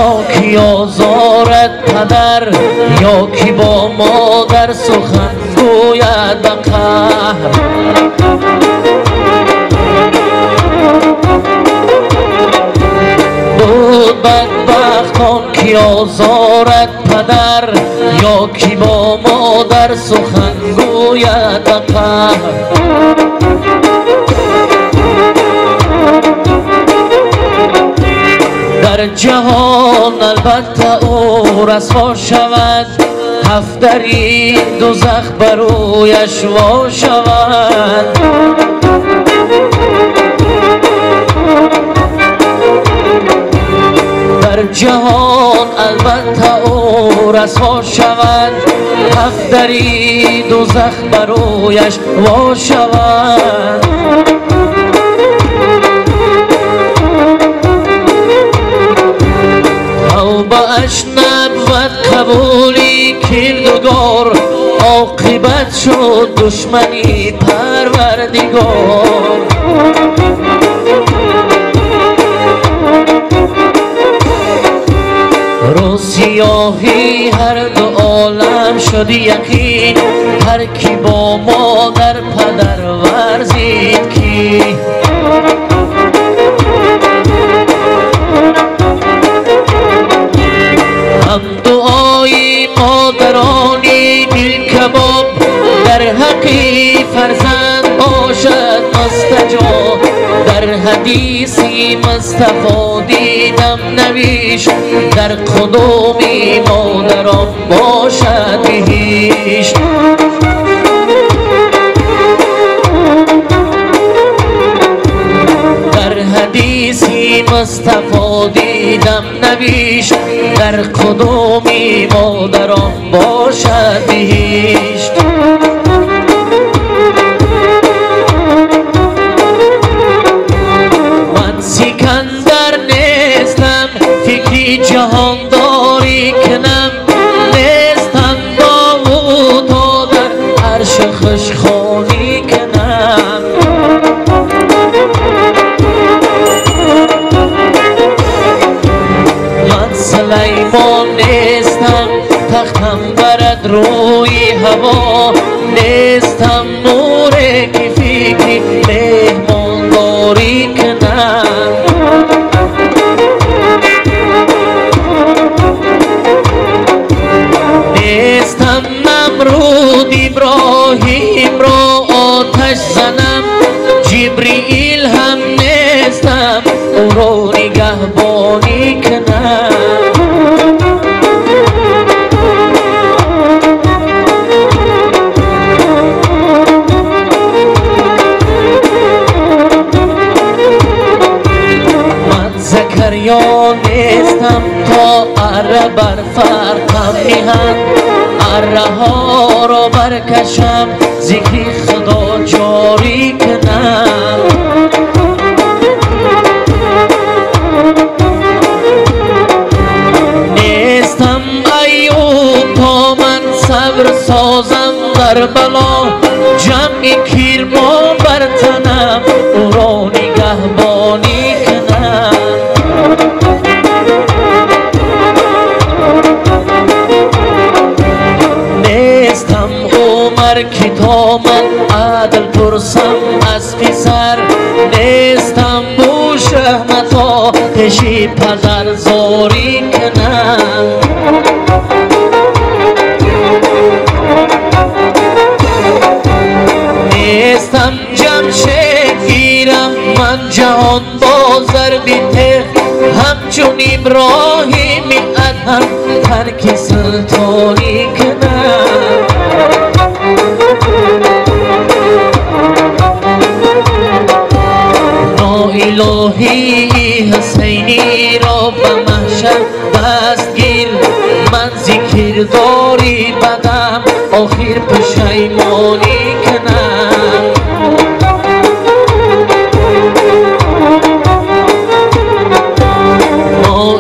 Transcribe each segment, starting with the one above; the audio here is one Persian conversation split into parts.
را کی آزارد پدر، یا کی با مادر سخن گوید به قهر. بود بدبختان کی آزارد پدر، یا کی با مادر سخن گوید به قهر. در جهان البته او رسوا شود، هفت دری دوزخ برویش وا شود. در جهان البته او رسوا شود، هفت دری دوزخ برویش وا شود. توبه‌اش نبود قبولی کردگار، عاقبت شد دشمنی پروردگار. روز سیاهی هر دو عالم شد یقین، هر کی با مادر پدر ورزید کی. هم دعای مادرانی دل کباب، در حقی فرزند باشد مستجاب. در حدیثی مصطفی دیدم نویش، در قدومی مادران باشد بهشت. در حدیثی مصطفی دیدم نویش، در قدومی مادران باشد بهشت. من سکندر نیستم فکری جهانداری کنم، نیستم داوود تا در عرش خوشخوانی کنم. من سلیمان نیستم تختم برد روی هوا، نیستم موری که فکری مهمانداری کنم. نیستم نمرود ابراهیم را آتش زنم، جبرئیل هم نیستم او را نگهبانی کنم. زکریا نیستم تا اره بر فرقم میهن، اره ها را برکشم ذکر خدا جاری کنم. نیستم ایوب تا من صبر سازم در بلا، جمع کرما بر تنم او را نگهبانی کنم. نیستم عمر که تا من عدل پرسم از پسر، نیستم بوشه متا پیشی پدر زاری کنم. نیستم جمشید گیرم من جهان بازر بیته، همچون ابراهیم ادهم ترک سلطانی کنم. الهی حسینی را به محشر دستگیر، من ذکر داری بدم آخر پشیمانی کنم.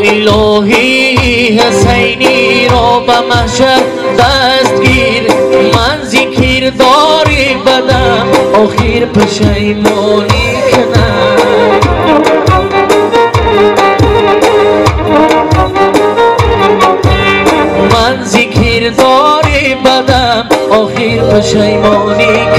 الهی حسینی را به محشر دستگیر، من ذکر داری بدم آخر پشیمانی کنم. پشیمانی